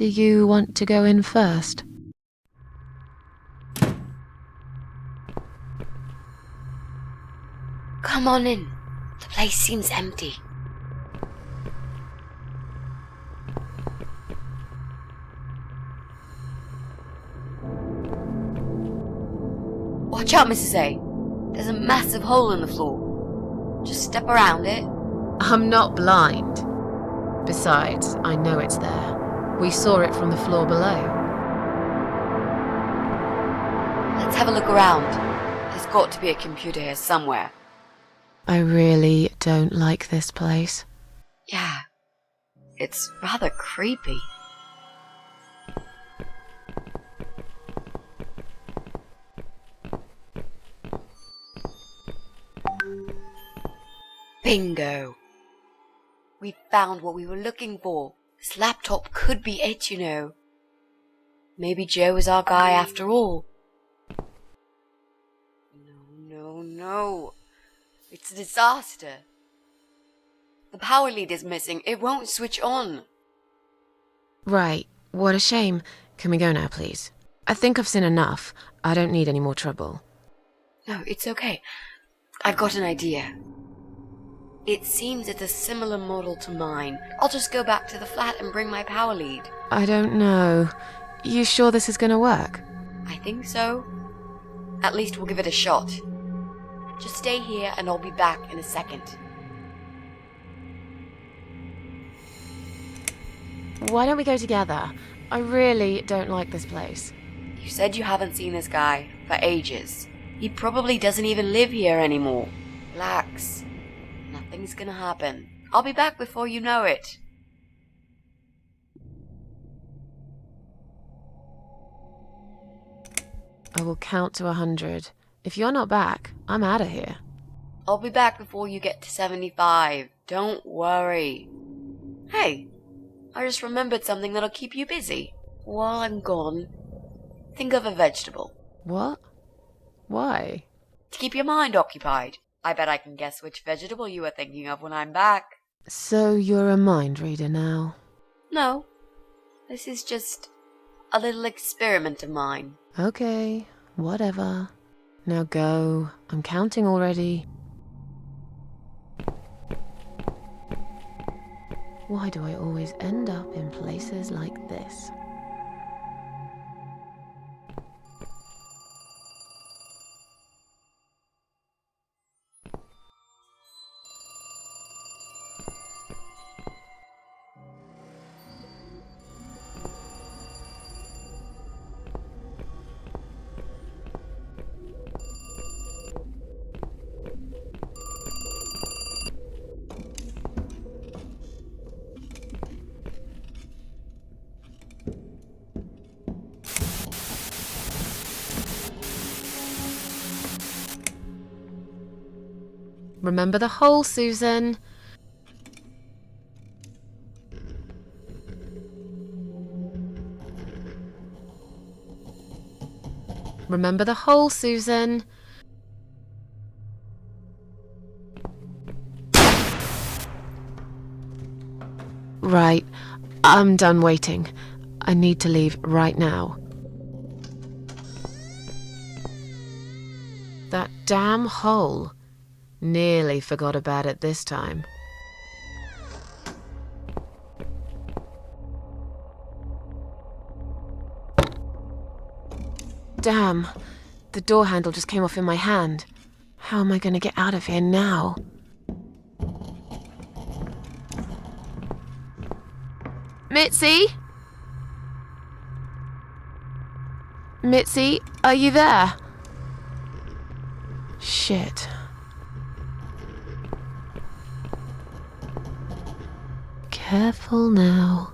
Do you want to go in first? Come on in. The place seems empty. Watch out, Mrs. A. There's a massive hole in the floor. Just step around it. I'm not blind. Besides, I know it's there. We saw it from the floor below. Let's have a look around. There's got to be a computer here somewhere. I really don't like this place. Yeah, it's rather creepy. Bingo! We found what we were looking for. This laptop could be it, you know. Maybe Joe is our guy after all. No. It's a disaster. The power lead is missing. It won't switch on. Right, what a shame. Can we go now, please? I think I've seen enough. I don't need any more trouble. No, it's okay. I've got an idea. It seems it's a similar model to mine. I'll just go back to the flat and bring my power lead. I don't know. You sure this is gonna work? I think so. At least we'll give it a shot. Just stay here and I'll be back in a second. Why don't we go together? I really don't like this place. You said you haven't seen this guy for ages. He probably doesn't even live here anymore. Relax. Nothing's gonna happen. I'll be back before you know it. I will count to 100. If you're not back, I'm out of here. I'll be back before you get to 75. Don't worry. Hey, I just remembered something that'll keep you busy. While I'm gone, think of a vegetable. What? Why? To keep your mind occupied. I bet I can guess which vegetable you were thinking of when I'm back. So you're a mind reader now? No, this is just a little experiment of mine. Okay, whatever. Now go. I'm counting already. Why do I always end up in places like this? Remember the hole, Susan. Remember the hole, Susan. Right, I'm done waiting. I need to leave right now. That damn hole. Nearly forgot about it this time. Damn, the door handle just came off in my hand. How am I going to get out of here now? Mitzi? Mitzi, are you there? Shit. Careful now.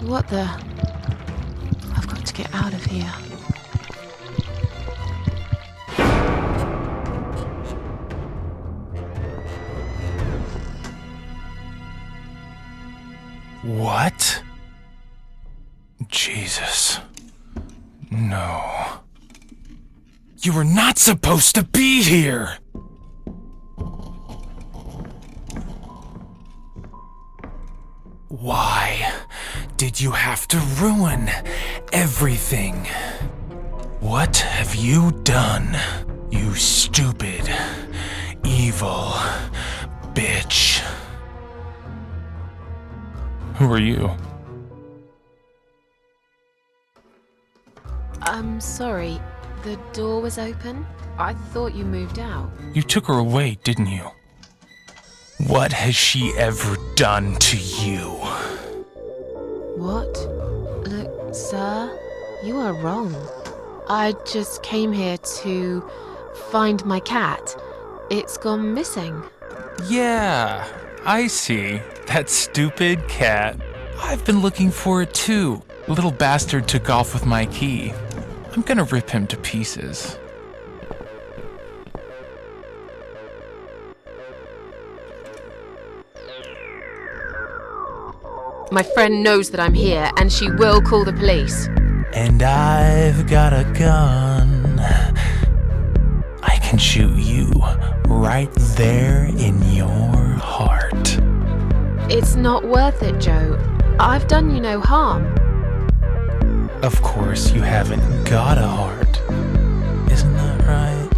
What the? I've got to get out of here. What? Jesus. No. You were not supposed to be here! Why did you have to ruin everything? What have you done, you stupid, evil bitch? Who are you? I'm sorry. The door was open. I thought you moved out. You took her away, didn't you? What has she ever done to you? What? Look, sir, you are wrong. I just came here to find my cat. It's gone missing. Yeah, I see. That stupid cat. I've been looking for it too. Little bastard took off with my key. I'm gonna rip him to pieces. My friend knows that I'm here, and she will call the police. And I've got a gun. I can shoot you right there in your heart. It's not worth it, Joe. I've done you no harm. Of course, you haven't got a heart. Isn't that right?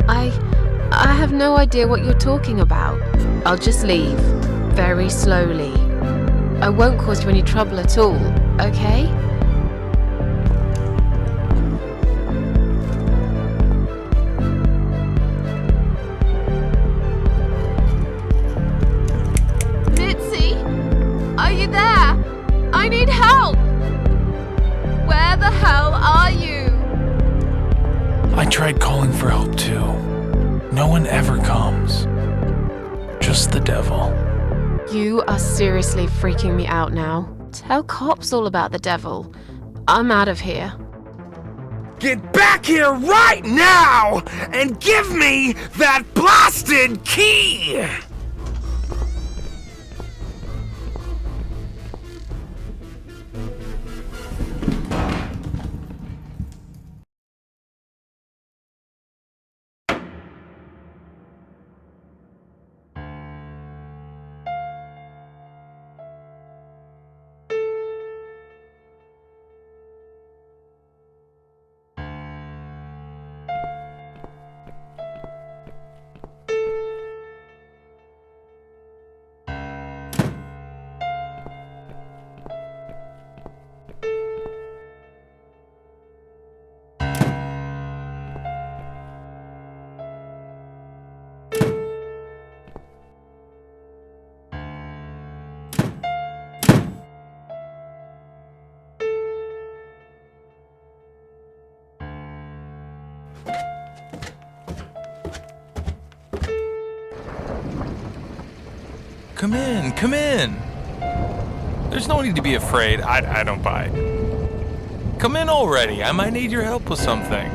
I have no idea what you're talking about. I'll just leave. Very slowly. I won't cause you any trouble at all, okay? Mitzi? Are you there? I need help! Where the hell are you? I tried calling for help too. No one ever comes. Just the devil. You are seriously freaking me out now. Tell cops all about the devil. I'm out of here. Get back here right now and give me that blasted key! Come in. There's no need to be afraid. I don't bite. Come in already. I might need your help with something.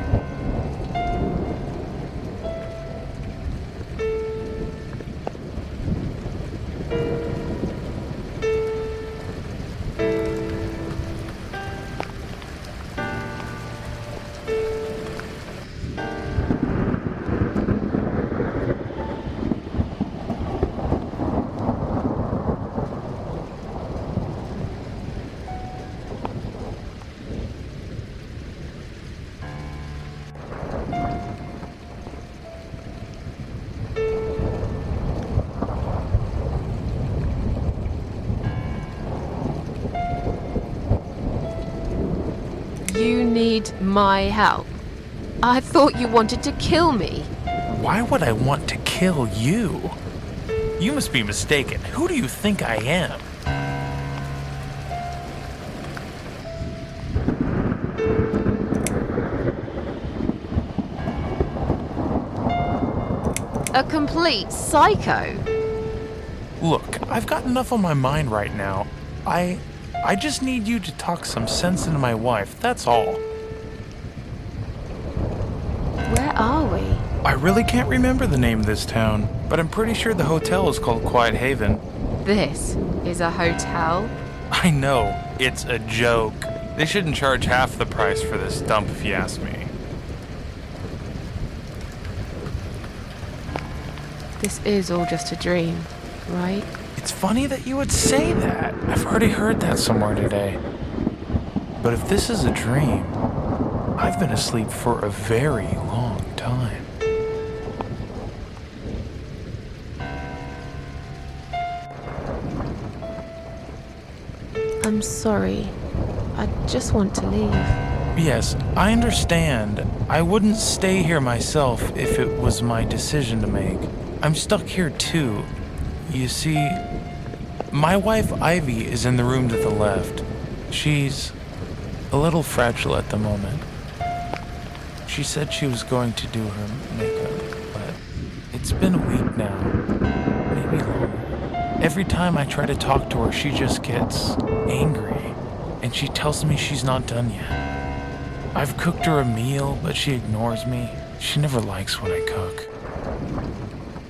You need my help. I thought you wanted to kill me. Why would I want to kill you? You must be mistaken. Who do you think I am? A complete psycho. Look, I've got enough on my mind right now. I just need you to talk some sense into my wife, that's all. Where are we? I really can't remember the name of this town, but I'm pretty sure the hotel is called Quiet Haven. This is a hotel? I know, it's a joke. They shouldn't charge half the price for this dump if you ask me. This is all just a dream, right? It's funny that you would say that. I've already heard that somewhere today. But if this is a dream, I've been asleep for a very long time. I'm sorry. I just want to leave. Yes, I understand. I wouldn't stay here myself if it was my decision to make. I'm stuck here too. You see, my wife Ivy is in the room to the left. She's a little fragile at the moment. She said she was going to do her makeup, but it's been a week now, maybe longer. Every time I try to talk to her, she just gets angry, and she tells me she's not done yet. I've cooked her a meal, but she ignores me. She never likes when I cook.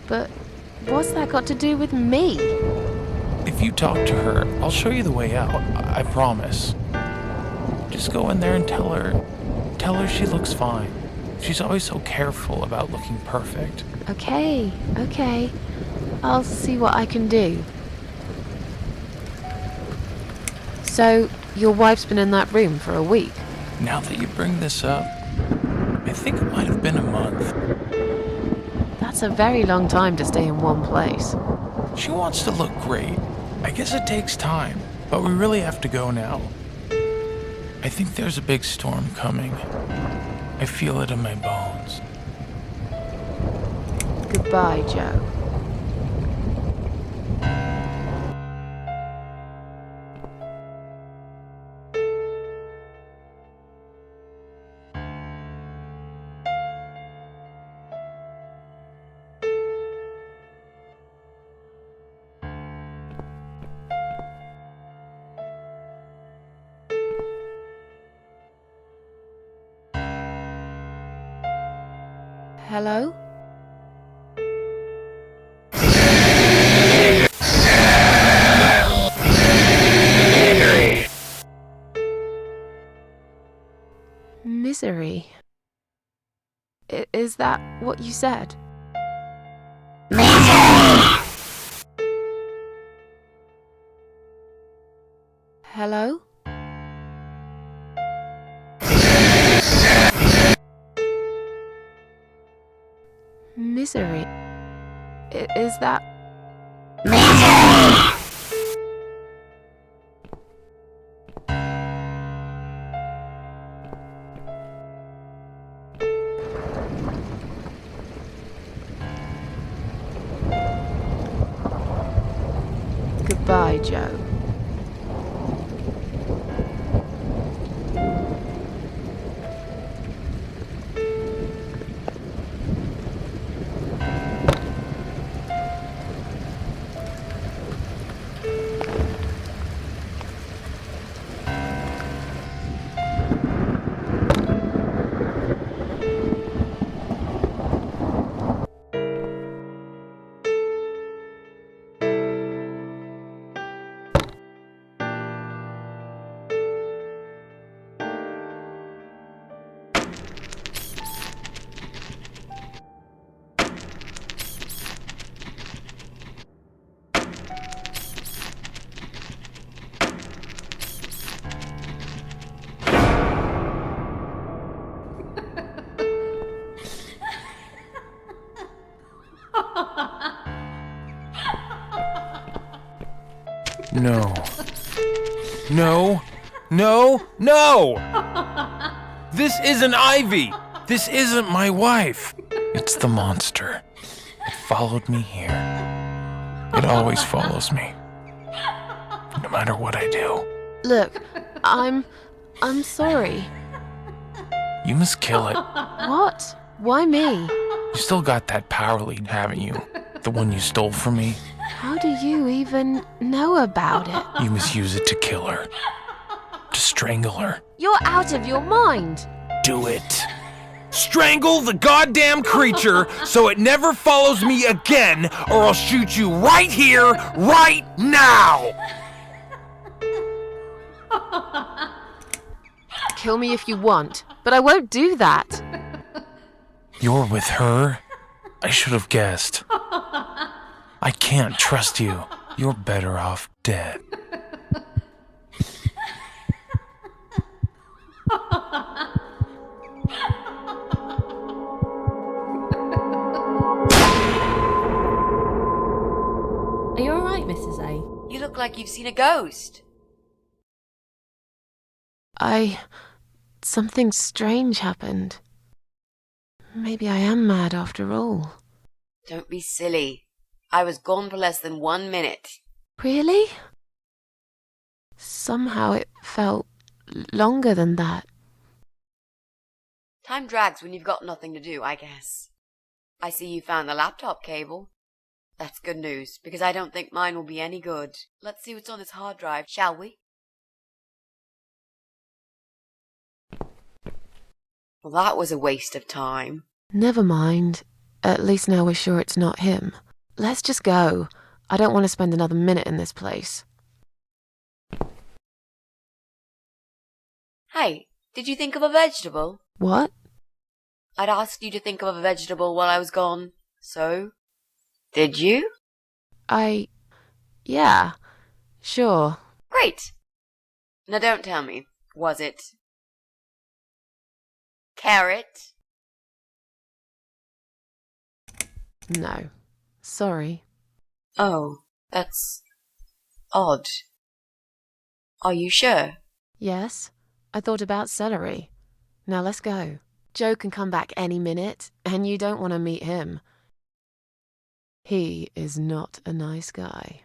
But what's that got to do with me? If you talk to her, I'll show you the way out, I promise. Just go in there and tell her she looks fine. She's always so careful about looking perfect. Okay. I'll see what I can do. So, your wife's been in that room for a week? Now that you bring this up, I think it might have been a month. That's a very long time to stay in one place. She wants to look great. I guess it takes time, but we really have to go now. I think there's a big storm coming. I feel it in my bones. Goodbye, Joe. Hello? Misery. Is that what you said? Hello? Misery. Is that... Goodbye, Joe. No. No! No! No! This isn't Ivy! This isn't my wife. It's the monster. It followed me here. It always follows me. No matter what I do. Look, I'm sorry. You must kill it. What? Why me? You still got that power lead, haven't you? The one you stole from me? How do you even know about it? You must use it to kill her. To strangle her. You're out of your mind. Do it. Strangle the goddamn creature so it never follows me again, or I'll shoot you right here, right now! Kill me if you want, but I won't do that. You're with her? I should have guessed. I can't trust you. You're better off dead. Are you alright, Mrs. A? You look like you've seen a ghost. Something strange happened. Maybe I am mad after all. Don't be silly. I was gone for less than 1 minute. Really? Somehow it felt longer than that. Time drags when you've got nothing to do, I guess. I see you found the laptop cable. That's good news, because I don't think mine will be any good. Let's see what's on this hard drive, shall we? Well, that was a waste of time. Never mind. At least now we're sure it's not him. Let's just go. I don't want to spend another minute in this place. Hey, did you think of a vegetable? What? I'd asked you to think of a vegetable while I was gone. So? Did you? Yeah, sure. Great. Now don't tell me. Was it carrot? No. Sorry. Oh, that's odd. Are you sure? Yes, I thought about celery. Now let's go. Joe can come back any minute, and you don't want to meet him. He is not a nice guy.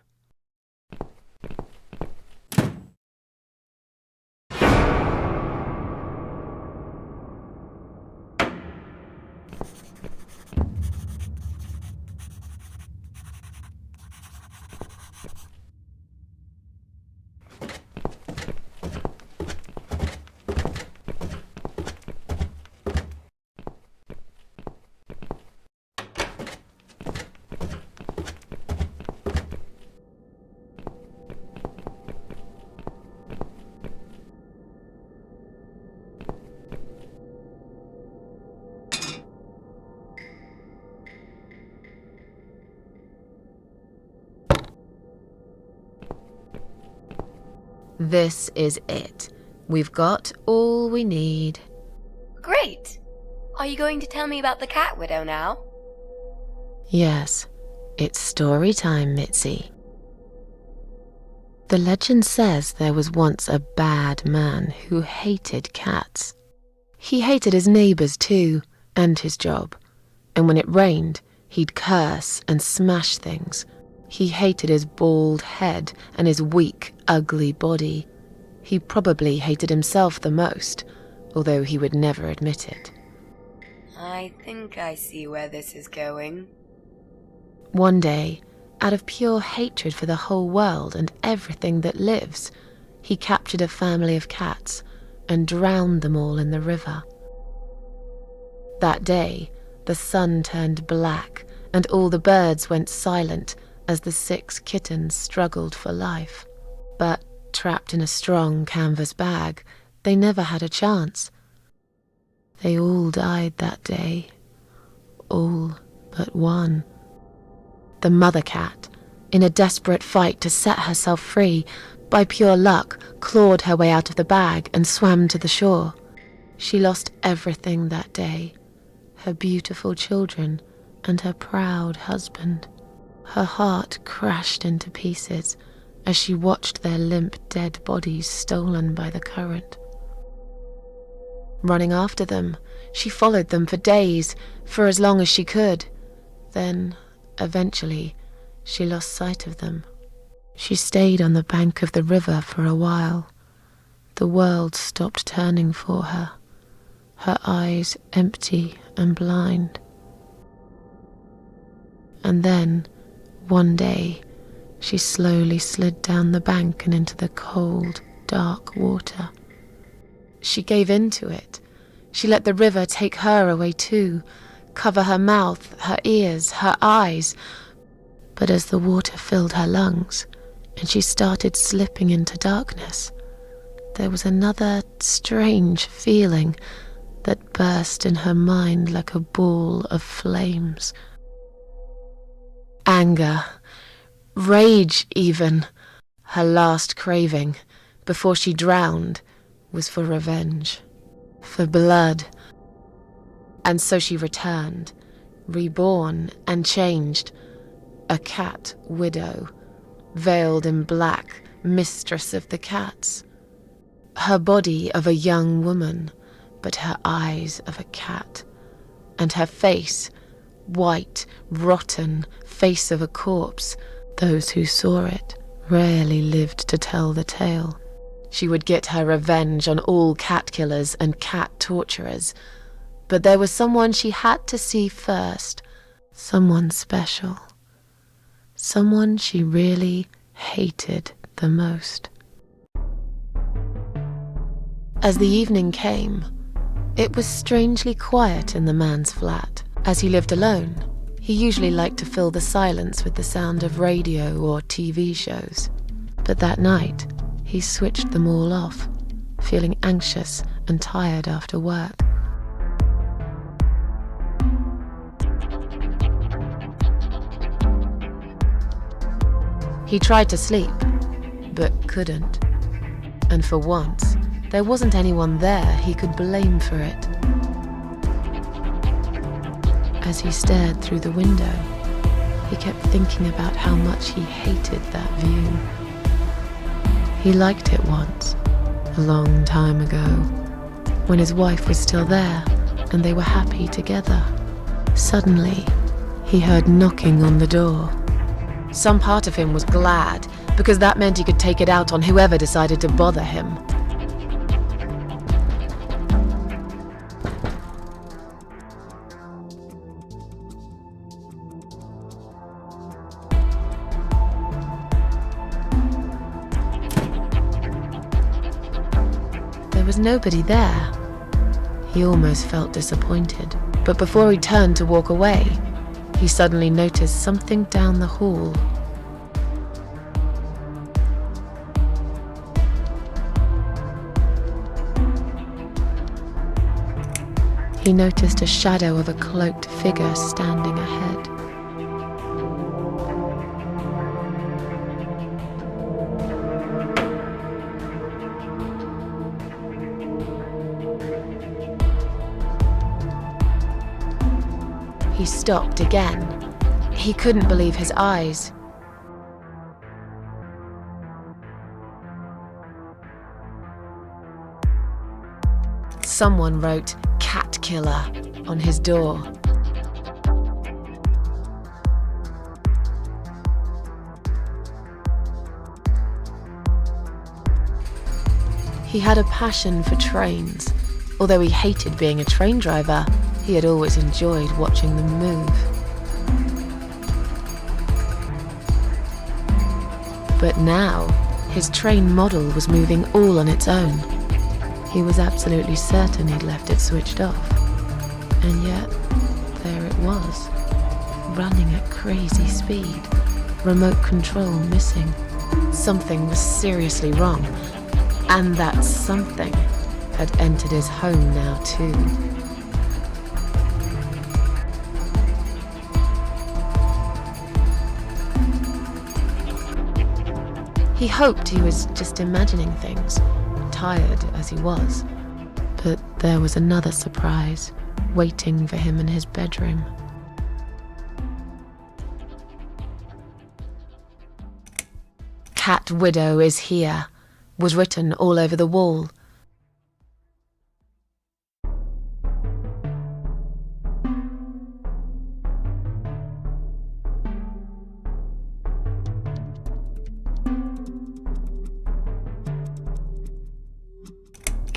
This is it. We've got all we need. Great. Are you going to tell me about the cat widow now? Yes, it's story time, Mitzi. The legend says there was once a bad man who hated cats. He hated his neighbours too, and his job. And when it rained, he'd curse and smash things. He hated his bald head and his weak, ugly body. He probably hated himself the most, although he would never admit it. I think I see where this is going. One day, out of pure hatred for the whole world and everything that lives, he captured a family of cats and drowned them all in the river. That day, the sun turned black and all the birds went silent as the 6 kittens struggled for life. But trapped in a strong canvas bag, they never had a chance. They all died that day. All but one. The mother cat, in a desperate fight to set herself free, by pure luck clawed her way out of the bag and swam to the shore. She lost everything that day, her beautiful children and her proud husband. Her heart crashed into pieces as she watched their limp, dead bodies stolen by the current. Running after them, she followed them for days, for as long as she could. Then, eventually, she lost sight of them. She stayed on the bank of the river for a while. The world stopped turning for her, her eyes empty and blind. And then, one day, she slowly slid down the bank and into the cold, dark water. She gave in to it. She let the river take her away too, cover her mouth, her ears, her eyes. But as the water filled her lungs and she started slipping into darkness, there was another strange feeling that burst in her mind like a ball of flames. Anger, rage even. Her last craving, before she drowned, was for revenge, for blood. And so she returned, reborn and changed, a cat widow, veiled in black, mistress of the cats. Her body of a young woman, but her eyes of a cat, and her face, white, rotten, face of a corpse. Those who saw it rarely lived to tell the tale. She would get her revenge on all cat killers and cat torturers. But there was someone she had to see first, someone special, someone she really hated the most. As the evening came, it was strangely quiet in the man's flat. As he lived alone, he usually liked to fill the silence with the sound of radio or TV shows. But that night, he switched them all off, feeling anxious and tired after work. He tried to sleep, but couldn't. And for once, there wasn't anyone there he could blame for it. As he stared through the window, he kept thinking about how much he hated that view. He liked it once, a long time ago, when his wife was still there and they were happy together. Suddenly, he heard knocking on the door. Some part of him was glad, because that meant he could take it out on whoever decided to bother him. There was nobody there. He almost felt disappointed, but before he turned to walk away, he suddenly noticed something down the hall. He noticed a shadow of a cloaked figure standing ahead. He stopped again. He couldn't believe his eyes. Someone wrote "Cat Killer" on his door. He had a passion for trains. Although he hated being a train driver, he had always enjoyed watching them move. But now, his train model was moving all on its own. He was absolutely certain he'd left it switched off. And yet, there it was, running at crazy speed, remote control missing. Something was seriously wrong, and that something had entered his home now too. He hoped he was just imagining things, tired as he was. But there was another surprise waiting for him in his bedroom. "Cat Widow is here," was written all over the wall.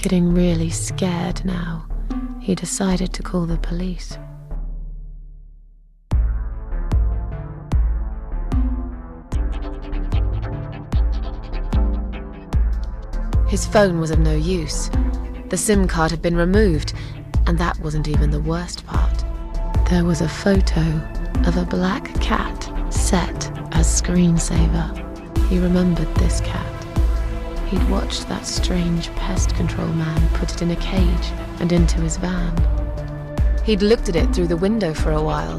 getting really scared now. He decided to call the police. His phone was of no use. The SIM card had been removed, and that wasn't even the worst part. There was a photo of a black cat set as screensaver. He remembered this cat. He'd watched that strange pest control man put it in a cage and into his van. He'd looked at it through the window for a while,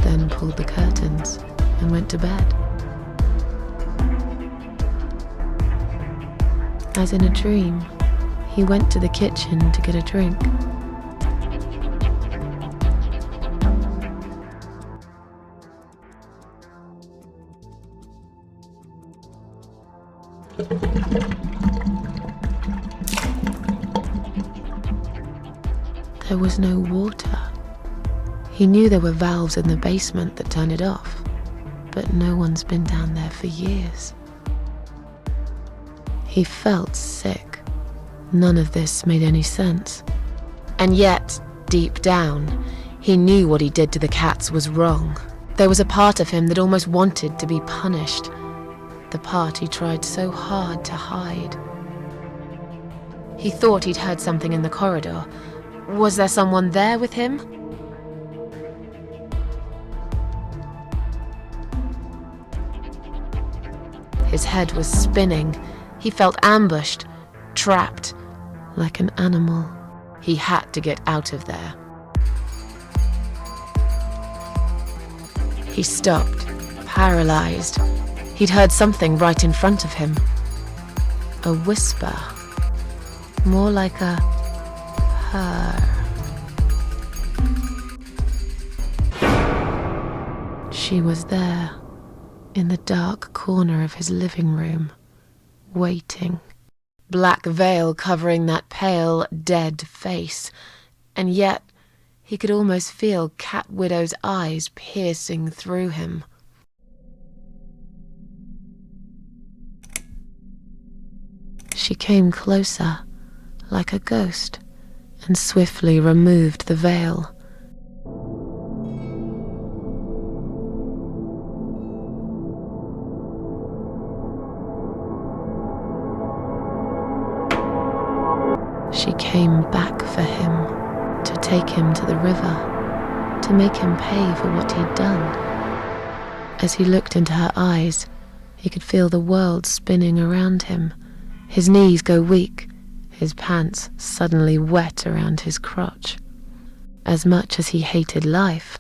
then pulled the curtains and went to bed. As in a dream, he went to the kitchen to get a drink. There was no water. He knew there were valves in the basement that turned it off, but no one's been down there for years. He felt sick. None of this made any sense. And yet, deep down, he knew what he did to the cats was wrong. There was a part of him that almost wanted to be punished. The part he tried so hard to hide. He thought he'd heard something in the corridor. Was there someone there with him? His head was spinning. He felt ambushed, trapped, like an animal. He had to get out of there. He stopped, paralyzed. He'd heard something right in front of him. A whisper. More like a purr. She was there, in the dark corner of his living room, waiting. Black veil covering that pale, dead face. And yet, he could almost feel Cat Widow's eyes piercing through him. She came closer, like a ghost, and swiftly removed the veil. She came back for him, to take him to the river, to make him pay for what he'd done. As he looked into her eyes, he could feel the world spinning around him, his knees go weak, his pants suddenly wet around his crotch. As much as he hated life,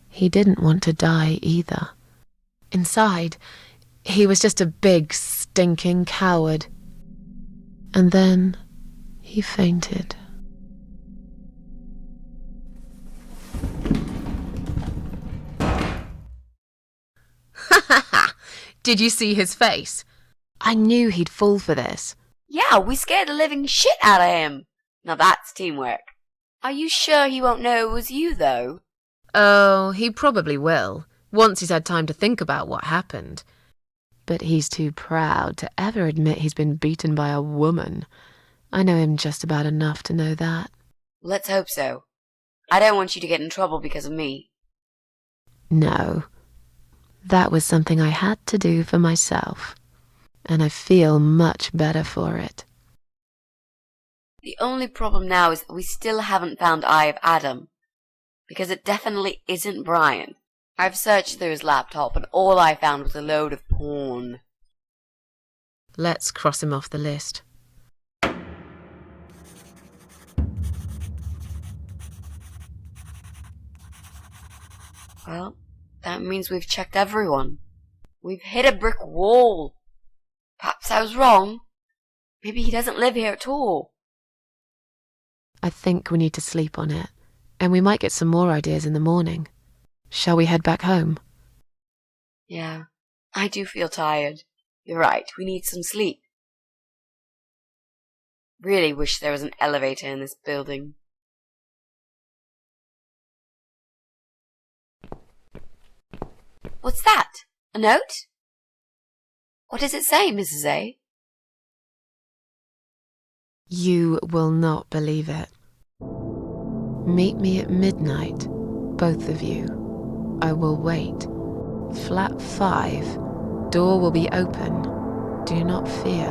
he didn't want to die either. Inside, he was just a big, stinking coward. And then he fainted. Ha ha ha! Did you see his face? I knew he'd fall for this. Yeah, we scared the living shit out of him. Now that's teamwork. Are you sure he won't know it was you, though? Oh, he probably will, once he's had time to think about what happened. But he's too proud to ever admit he's been beaten by a woman. I know him just about enough to know that. Let's hope so. I don't want you to get in trouble because of me. No. That was something I had to do for myself. And I feel much better for it. The only problem now is that we still haven't found Eye of Adam. Because it definitely isn't Brian. I've searched through his laptop and all I found was a load of porn. Let's cross him off the list. Well, that means we've checked everyone. We've hit a brick wall. Perhaps I was wrong. Maybe he doesn't live here at all. I think we need to sleep on it, and we might get some more ideas in the morning. Shall we head back home? Yeah, I do feel tired. You're right, we need some sleep. Really wish there was an elevator in this building. What's that? A note? What does it say, Mrs. A? You will not believe it. Meet me at midnight, both of you. I will wait. Flat 5. Door will be open. Do not fear.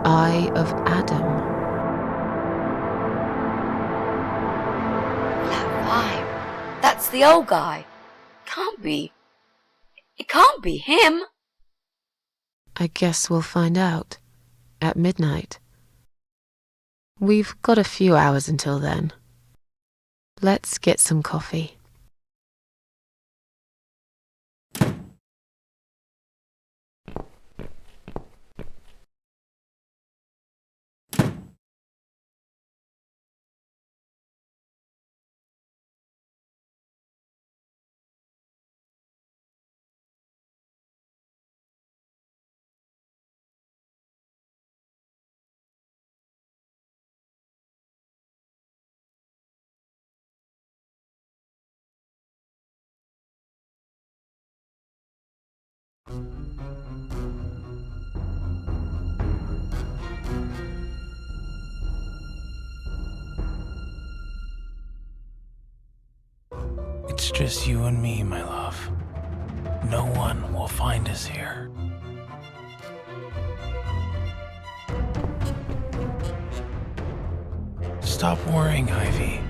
Eye of Adam. Flat 5. That's the old guy. Can't be. It can't be him. I guess we'll find out. At midnight. We've got a few hours until then. Let's get some coffee. It's just you and me, my love. No one will find us here. Stop worrying, Ivy.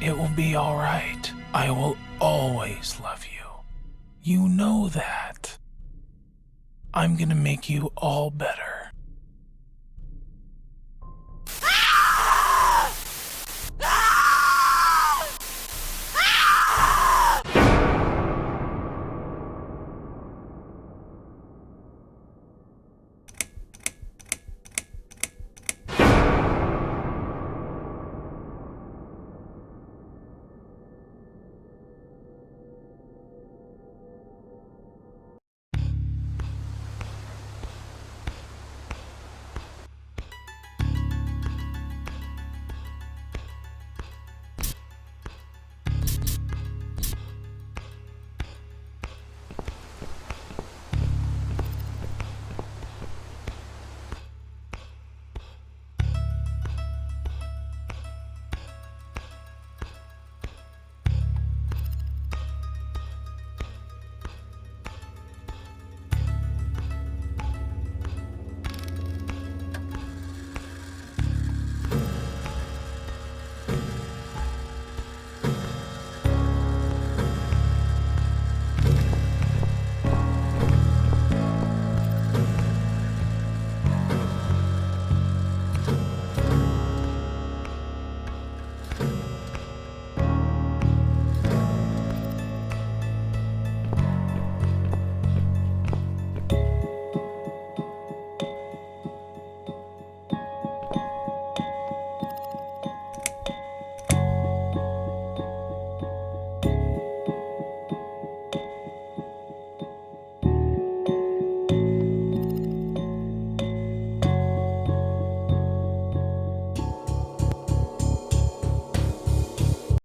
It will be all right. I will always love you. You know that. I'm gonna make you all better.